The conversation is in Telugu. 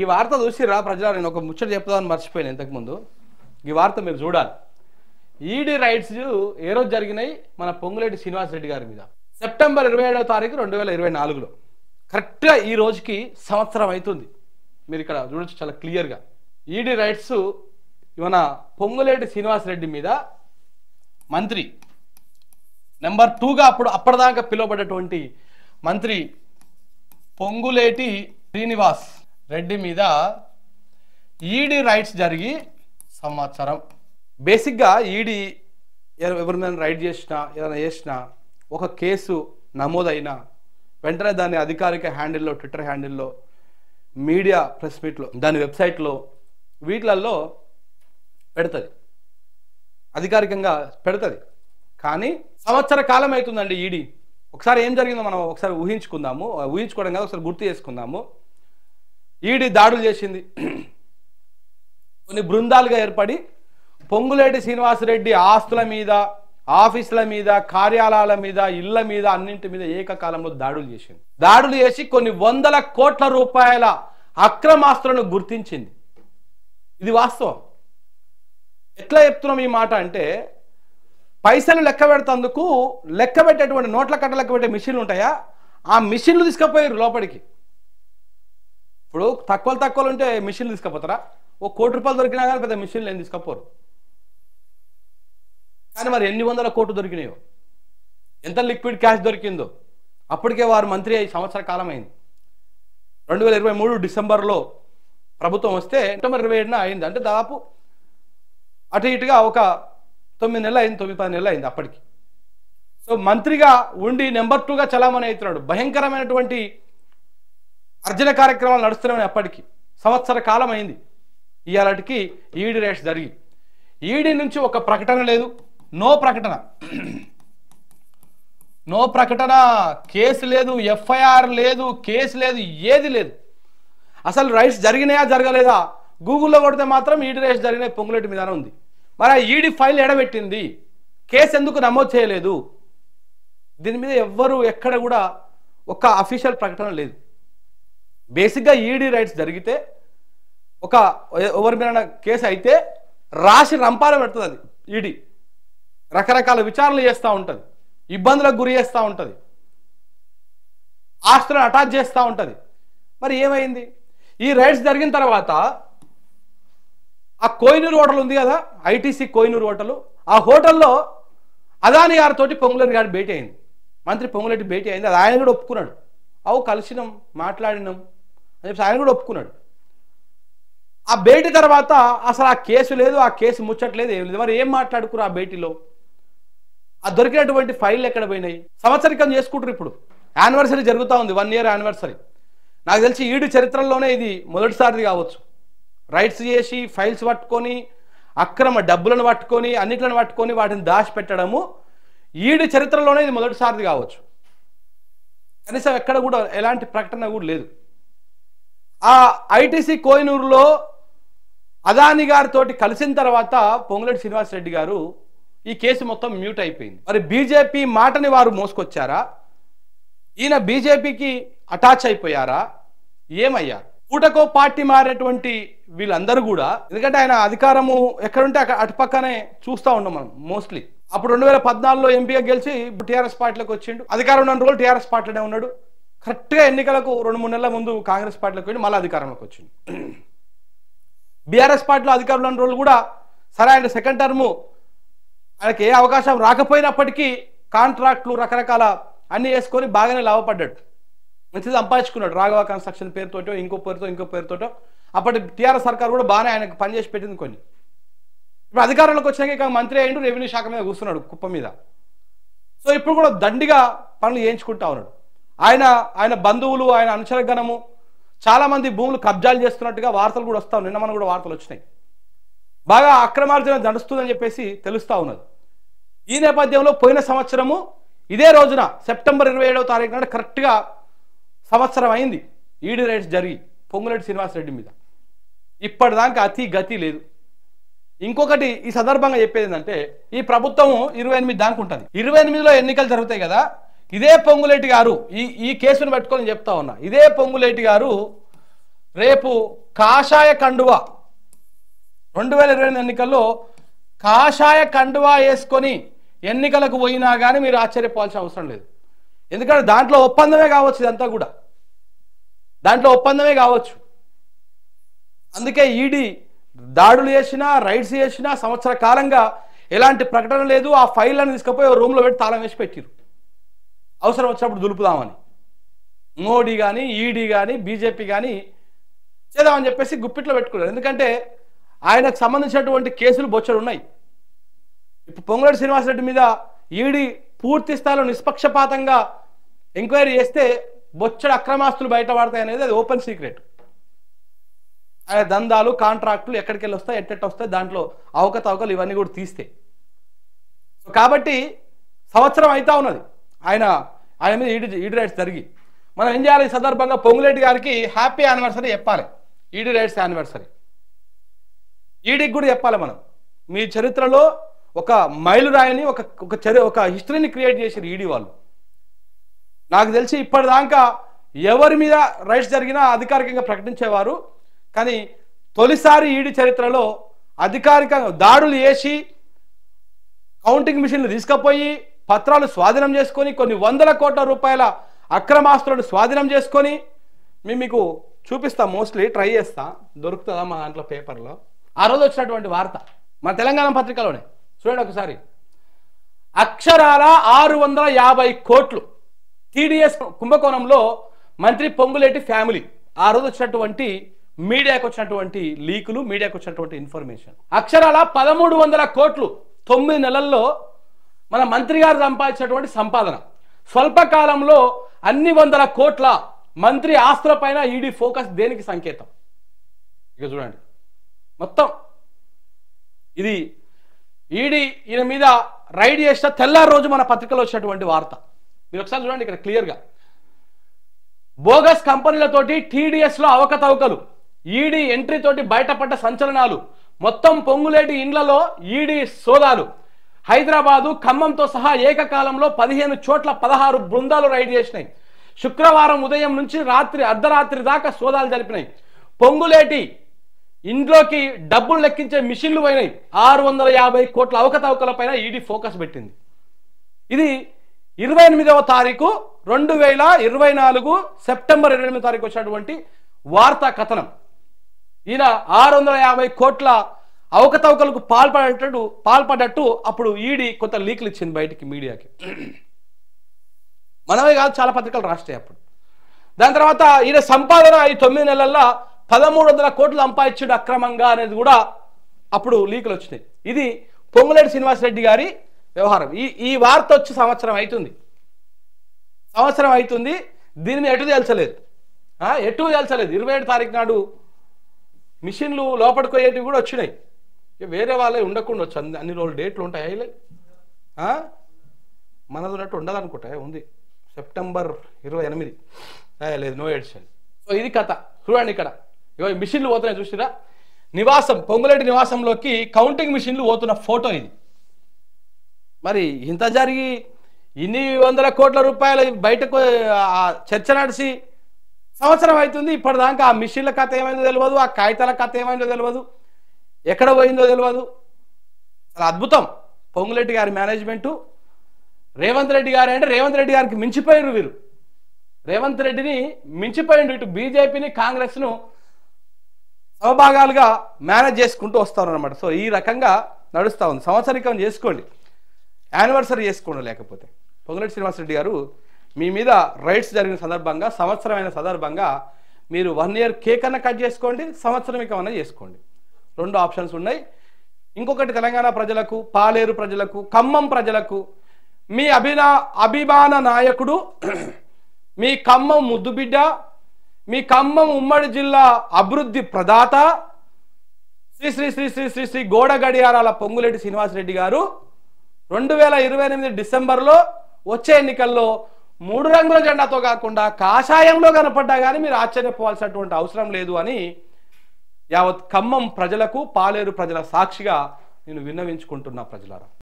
ఈ వార్త చూసిరా ప్రజలు? నేను ఒక ముచ్చట చెప్తామని మర్చిపోయాను ఇంతకుముందు. ఈ వార్త మీరు చూడాలి. ఈడీ రైట్స్ ఏ రోజు జరిగినాయి? మన పొంగులేటి శ్రీనివాసరెడ్డి గారి మీద సెప్టెంబర్ 27వ తారీఖు 2024లో. కరెక్ట్గా ఈ రోజుకి సంవత్సరం అవుతుంది. మీరు ఇక్కడ చూడొచ్చు చాలా క్లియర్గా. ఈడీ రైట్స్ మన పొంగులేటి శ్రీనివాసరెడ్డి మీద మంత్రి నెంబర్ 2గా అప్పటిదాకా పిలువబడ్డటువంటి మంత్రి పొంగులేటి శ్రీనివాస్ రెడ్డి మీద ఈడీ రైట్స్ జరిగి సంవత్సరం. బేసిక్గా ఈడీ ఎవరినైనా రైడ్ చేసినా ఏదైనా చేసినా ఒక కేసు నమోదైనా వెంటనే దాన్ని అధికారిక హ్యాండిల్లో, ట్విట్టర్ హ్యాండిల్లో, మీడియా ప్రెస్ మీట్లో, దాని వెబ్సైట్లో, వీటిలల్లో పెడుతుంది, అధికారికంగా పెడుతుంది. కానీ సంవత్సర కాలం అవుతుందండి ఈడీ. ఒకసారి ఏం జరిగిందో మనం ఒకసారి ఊహించుకోవడం కాదు, ఒకసారి గుర్తు చేసుకుందాము. ఈడీ దాడులు చేసింది. కొన్ని బృందాలుగా ఏర్పడి పొంగులేటి శ్రీనివాసరెడ్డి ఆస్తుల మీద, ఆఫీసుల మీద, కార్యాలయాల మీద, ఇళ్ల మీద, అన్నింటి మీద ఏకకాలంలో దాడులు చేసింది. దాడులు చేసి కొన్ని వందల కోట్ల రూపాయల అక్రమాస్తులను గుర్తించింది. ఇది వాస్తవం. ఎట్లా చెప్తున్నాం ఈ మాట అంటే, పైసలు లెక్క పెడతందుకు లెక్క పెట్టేటువంటి నోట్ల కట్ట లెక్క పెట్టే మిషన్లు ఉంటాయా, ఆ మిషన్లు తీసుకుపోయారు లోపలికి. ఇప్పుడు తక్కువలు ఉంటే మిషన్లు తీసుకుపోతారా? ఓ కోటి రూపాయలు దొరికినా కానీ పెద్ద మిషన్లు ఏం తీసుకపోరు. కానీ మరి ఎన్ని వందల కోట్లు దొరికినాయో, ఎంత లిక్విడ్ క్యాష్ దొరికిందో. అప్పటికే వారు మంత్రి అయ్యి సంవత్సర కాలం అయింది. 2023 డిసెంబర్లో ప్రభుత్వం వస్తే సెప్టెంబర్ 27న అయింది. అంటే దాదాపు అటు ఇటుగా ఒక 9 నెలలు అయింది, 9-10 నెలలు అయింది అప్పటికి. సో మంత్రిగా ఉండి నెంబర్ 2గా చలామణి అవుతున్నాడు. భయంకరమైనటువంటి అర్జన కార్యక్రమాలు నడుస్తున్నాయి. అప్పటికి సంవత్సర కాలం అయింది. ఇవాళకి ఈడీ రైట్స్ జరిగి, ఈడీ నుంచి ఒక ప్రకటన లేదు, నో ప్రకటన, కేసు లేదు, ఎఫ్ఐఆర్ లేదు, కేసు లేదు, ఏది లేదు. అసలు రైట్స్ జరిగినాయా జరగలేదా గూగుల్లో కొడితే మాత్రం ఈడీ రైట్స్ జరిగినాయి పొంగులేటి మీద ఉంది. మరి ఆ ఈడీ ఫైల్ ఎడబెట్టింది, కేసు ఎందుకు నమోదు చేయలేదు? దీని మీద ఎవ్వరు ఎక్కడ కూడా ఒక అఫీషియల్ ప్రకటన లేదు. బేసిక్గా ఈడీ రైట్స్ జరిగితే, ఒక ఎవరి మీద కేసు అయితే రాసి రంపాలు పెడుతుంది అది. ఈడీ రకరకాల విచారణలు చేస్తూ ఉంటుంది, ఇబ్బందులకు గురి చేస్తూ ఉంటుంది, ఆస్తులను అటాచ్ చేస్తూ ఉంటుంది. మరి ఏమైంది? ఈ రైట్స్ జరిగిన తర్వాత ఆ కోహినూర్ హోటల్ ఉంది కదా, ఐటీసీ కోహినూర్ హోటల్, ఆ హోటల్లో అదాని గారితో పొంగులేటి గారి భేటీ అయింది. మంత్రి పొంగులేటి భేటీ అయింది. అది ఆయన కూడా ఒప్పుకున్నాడు. కలిసినాం, మాట్లాడినాం అని చెప్పి ఆయన కూడా ఒప్పుకున్నాడు. ఆ భేటీ తర్వాత అసలు ఆ కేసు లేదు, ఆ కేసు ముచ్చట్లేదు, ఏం లేదు. మరి ఏం మాట్లాడుకున్నారు ఆ భేటీలో? ఆ దొరికినటువంటి ఫైళ్ళు ఎక్కడ పోయినాయి? సంవత్సరికం చేసుకుంటారు. ఇప్పుడు యానివర్సరీ జరుగుతూ ఉంది, 1 year యానివర్సరీ. నాకు తెలిసి ఈడీ చరిత్రలోనే ఇది మొదటిసారిది కావచ్చు. రైట్స్ చేసి ఫైల్స్ పట్టుకొని, అక్రమ డబ్బులను పట్టుకొని, అన్నిట్లను పట్టుకొని వాటిని దాచిపెట్టడము ఈడీ చరిత్రలోనే ఇది మొదటిసారిది కావచ్చు. కనీసం ఎక్కడ కూడా ఎలాంటి ప్రకటన కూడా లేదు. ఆ ఐటీసీ కోహినూరులో అదాని గారితో కలిసిన తర్వాత పొంగులేటి శ్రీనివాసరెడ్డి గారు ఈ కేసు మొత్తం మ్యూట్ అయిపోయింది. మరి బీజేపీ మాటని వారు మోసుకొచ్చారా? ఈయన బీజేపీకి అటాచ్ అయిపోయారా? ఏమయ్యారు? పూటకో పార్టీ మారేటువంటి వీళ్ళందరూ కూడా, ఎందుకంటే ఆయన అధికారము ఎక్కడుంటే అటుపక్కనే చూస్తూ ఉన్నాం మనం మోస్ట్లీ. అప్పుడు 2014లో ఎంపీగా గెలిచి టీఆర్ఎస్ పార్టీలోకి వచ్చిండు. అధికారం ఉన్న రోజులు టీఆర్ఎస్ పార్టీలోనే ఉన్నాడు. కరెక్ట్గా ఎన్నికలకు 2-3 నెలల ముందు కాంగ్రెస్ పార్టీలోకి వెళ్ళి మళ్ళీ అధికారంలోకి వచ్చింది. బీఆర్ఎస్ పార్టీలో అధికారంలో ఉన్న రోజులు కూడా సరే, ఆయన సెకండ్ టర్ము ఆయనకి ఏ అవకాశం రాకపోయినప్పటికీ కాంట్రాక్ట్లు రకరకాల అన్నీ వేసుకొని బాగానే లాభపడ్డాడు, మంచిది సంపాదించుకున్నాడు. రాఘవ కన్స్ట్రక్షన్ పేరుతోటో ఇంకో పేరుతోటో అప్పటి టీఆర్ఎస్ సర్కార్ కూడా బాగానే ఆయనకు పనిచేసి పెట్టింది కొన్ని. ఇప్పుడు అధికారంలోకి వచ్చాక మంత్రి అయ్యిండు, రెవెన్యూ శాఖ మీద కూర్చున్నాడు, కుప్ప మీద. సో ఇప్పుడు కూడా దండిగా పనులు చేయించుకుంటా ఉన్నాడు. ఆయన బంధువులు, ఆయన అనుచరగణము చాలామంది భూములు కబ్జాలు చేస్తున్నట్టుగా వార్తలు కూడా వస్తా ఉన్నాయి. నిన్న మన కూడా వార్తలు వచ్చినాయి. బాగా అక్రమార్జన నడుస్తుందని చెప్పేసి తెలుస్తూ ఉన్నది. ఈ నేపథ్యంలో పోయిన సంవత్సరము ఇదే రోజున సెప్టెంబర్ 27వ తారీఖు నాడు కరెక్ట్గా సంవత్సరం అయింది ఈడీ రైట్స్ జరిగి పొంగులేటి శ్రీనివాసరెడ్డి మీద. ఇప్పటిదాకా అతి గతి లేదు. ఇంకొకటి ఈ సందర్భంగా చెప్పేది ఏంటంటే, ఈ ప్రభుత్వం 28 దాకా ఉంటుంది. 28లో ఎన్నికలు జరుగుతాయి కదా. ఇదే పొంగులేటి గారు ఈ కేసును పెట్టుకొని చెప్తా ఉన్నా, ఇదే పొంగులేటి గారు రేపు కాషాయ కండువా 2022 ఎన్నికల్లో కాషాయ కండువా వేసుకొని ఎన్నికలకు పోయినా కానీ మీరు ఆశ్చర్యపోవాల్సిన అవసరం లేదు. ఎందుకంటే దాంట్లో ఒప్పందమే కావచ్చు, ఇదంతా కూడా దాంట్లో ఒప్పందమే కావచ్చు. అందుకే ఈడీ దాడులు చేసినా రైడ్స్ చేసినా సంవత్సర కాలంగా ఎలాంటి ప్రకటన లేదు. ఆ ఫైళ్ళని తీసుకుపోయి రూమ్లో పెట్టి తాళం వేసి పెట్టిరు, అవసరం వచ్చినప్పుడు దులుపుదామని. మోడీ కానీ ఈడీ కానీ బీజేపీ కానీ చేద్దామని చెప్పేసి గుప్పిట్లో పెట్టుకున్నారు. ఎందుకంటే ఆయనకు సంబంధించినటువంటి కేసులు బొచ్చడు ఉన్నాయి. ఇప్పుడు పొంగులేటి శ్రీనివాసరెడ్డి మీద ఈడీ పూర్తి స్థాయిలో నిష్పక్షపాతంగా ఎంక్వైరీ చేస్తే బొచ్చడు అక్రమాస్తులు బయటపడతాయి అనేది అది ఓపెన్ సీక్రెట్. ఆయన దందాలు కాంట్రాక్టులు ఎక్కడికి వెళ్ళి వస్తాయి, ఎట్టెట్టు వస్తాయి, దాంట్లో అవకతవకలు ఇవన్నీ కూడా తీస్తే. కాబట్టి సంవత్సరం అవుతా ఉన్నది ఆయన మీద ఈడీ రైట్స్ జరిగి. మనం ఏం చేయాలి, ఈ సందర్భంగా పొంగులేటి గారికి హ్యాపీ యానివర్సరీ చెప్పాలి. ఈడీ రైట్స్ యానివర్సరీ ఈడీకి కూడా చెప్పాలి. మనం మీ చరిత్రలో ఒక మైలురాయిని ఒక హిస్టరీని క్రియేట్ చేసారు ఈడీ వాళ్ళు. నాకు తెలిసి ఇప్పటిదాకా ఎవరి మీద రైట్స్ జరిగినా అధికారికంగా ప్రకటించేవారు, కానీ తొలిసారి ఈడీ చరిత్రలో అధికారికంగా దాడులు చేసి కౌంటింగ్ మిషన్లు తీసుకుపోయి పత్రాలు స్వాధీనం చేసుకొని కొన్ని వందల కోట్ల రూపాయల అక్రమాస్తులను స్వాధీనం చేసుకొని మీకు చూపిస్తా, మోస్ట్లీ ట్రై చేస్తా, దొరుకుతుందా మా దాంట్లో పేపర్లో. ఆ రోజు వచ్చినటువంటి వార్త మన తెలంగాణ పత్రికలోనే చూడండి ఒకసారి. అక్షరాల 650 కోట్లు టీడీఎస్ కుంభకోణంలో మంత్రి పొంగులేటి ఫ్యామిలీ. ఆ రోజు వచ్చినటువంటి మీడియాకు వచ్చినటువంటి లీకులు, మీడియాకు వచ్చినటువంటి ఇన్ఫర్మేషన్. అక్షరాల 1300 కోట్లు 9 నెలల్లో మన మంత్రి గారు సంపాదించినటువంటి సంపాదన. స్వల్పకాలంలో అన్ని వందల కోట్ల మంత్రి ఆస్తుల పైన ఈడీ ఫోకస్ దేనికి సంకేతం? ఇక చూడండి మొత్తం ఇది ఈడీ ఈయన మీద రైడ్ చేసిన తెల్లారి రోజు మన పత్రికలో వచ్చినటువంటి వార్త. మీరు ఒకసారి చూడండి ఇక్కడ క్లియర్గా. బోగస్ కంపెనీలతోటి టీడీఎస్ లో అవకతవకలు, ఈడీ ఎంట్రీ తోటి బయటపడ్డ సంచలనాలు, మొత్తం పొంగులేటి ఇండ్లలో ఈడీ సోదాలు, హైదరాబాదు ఖమ్మంతో సహా ఏకకాలంలో 15 చోట్ల 16 బృందాలు రైడ్ చేసినాయి. శుక్రవారం ఉదయం నుంచి అర్ధరాత్రి దాకా సోదాలు జరిపినాయి. పొంగులేటి ఇంట్లోకి డబ్బులు లెక్కించే మిషన్లు పోయినాయి. 650 కోట్ల అవకతవకల పైన ఈడీ ఫోకస్ పెట్టింది. ఇది 28వ తారీఖు 2024 సెప్టెంబర్ 28వ తారీఖు వచ్చినటువంటి వార్తా కథనం. ఈయన 650 కోట్ల అవకతవకలకు పాల్పడ్డట్టు అప్పుడు ఈడీ కొంత లీకులు ఇచ్చింది బయటికి మీడియాకి. మనమే కాదు, చాలా పత్రికలు రాస్తాయి అప్పుడు. దాని తర్వాత ఈయన సంపాదన ఈ 9 నెలల్లో 1300 కోట్లు సంపాదించాడు అక్రమంగా అనేది కూడా అప్పుడు లీకులు వచ్చినాయి. ఇది పొంగులేటి శ్రీనివాసరెడ్డి గారి వ్యవహారం. ఈ వార్త వచ్చి సంవత్సరం అవుతుంది. దీనిని ఎటు తేల్చలేదు. 27 తారీఖు నాడు మిషన్లు లోపలికి పోయేటివి కూడా వచ్చినాయి. వేరే వాళ్ళే ఉండకుండా వచ్చు, అన్ని రోజులు డేట్లు ఉంటాయి. మనది ఉన్నట్టు ఉండదు అనుకుంటా, ఉంది సెప్టెంబర్ 28. లేదు, నో ఎడిషన్. సో ఇది కథ. చూడండి ఇక్కడ మిషన్లు పోతున్నాయి చూసిరా. నివాసం, పొంగులేటి నివాసంలోకి కౌంటింగ్ మిషన్లు పోతున్న ఫోటో ఇది. మరి ఇంత జరిగి ఇన్ని వందల కోట్ల రూపాయలు బయటకు చర్చ నడిచి సంవత్సరం అవుతుంది. ఇప్పటిదాకా ఆ మిషన్ల కథ ఏమైందో తెలియదు, ఆ కాగితాల కథ ఏమైందో తెలియదు, ఎక్కడ పోయిందో తెలియదు. చాలా అద్భుతం పొంగులేటి గారి మేనేజ్మెంటు. రేవంత్ రెడ్డి గారు అంటే రేవంత్ రెడ్డి గారికి మించిపోయారు వీరు. రేవంత్ రెడ్డిని మించిపోయిండు. ఇటు బీజేపీని కాంగ్రెస్ను సమభాగాలుగా మేనేజ్ చేసుకుంటూ వస్తారు అనమాట. సో ఈ రకంగా నడుస్తూ ఉంది. సంవత్సరికం చేసుకోండి, యానివర్సరీ చేసుకోండి. లేకపోతే పొంగులేటి శ్రీనివాసరెడ్డి గారు మీ మీద రైట్స్ జరిగిన సందర్భంగా, సంవత్సరమైన సందర్భంగా మీరు 1 year కేక్ అన్న కట్ చేసుకోండి, సంవత్సరమికం అన్న చేసుకోండి. 2 ఆప్షన్స్ ఉన్నాయి. ఇంకొకటి తెలంగాణ ప్రజలకు, పాలేరు ప్రజలకు, ఖమ్మం ప్రజలకు, మీ అభిమాన నాయకుడు, మీ ఖమ్మం ముద్దుబిడ్డ, మీ ఖమ్మం ఉమ్మడి జిల్లా అభివృద్ధి ప్రదాత శ్రీ శ్రీ శ్రీ శ్రీ శ్రీ శ్రీ గోడ గడియారాల పొంగులేటి శ్రీనివాసరెడ్డి గారు 2028 డిసెంబర్లో వచ్చే ఎన్నికల్లో 3 రంగుల జెండాతో కాకుండా కాషాయంలో కనపడ్డా కానీ మీరు ఆశ్చర్యపోవాల్సినటువంటి అవసరం లేదు అని యావత్ ఖమ్మం ప్రజలకు, పాలేరు ప్రజల సాక్షిగా నేను విన్నవించుకుంటున్నా ప్రజలారా.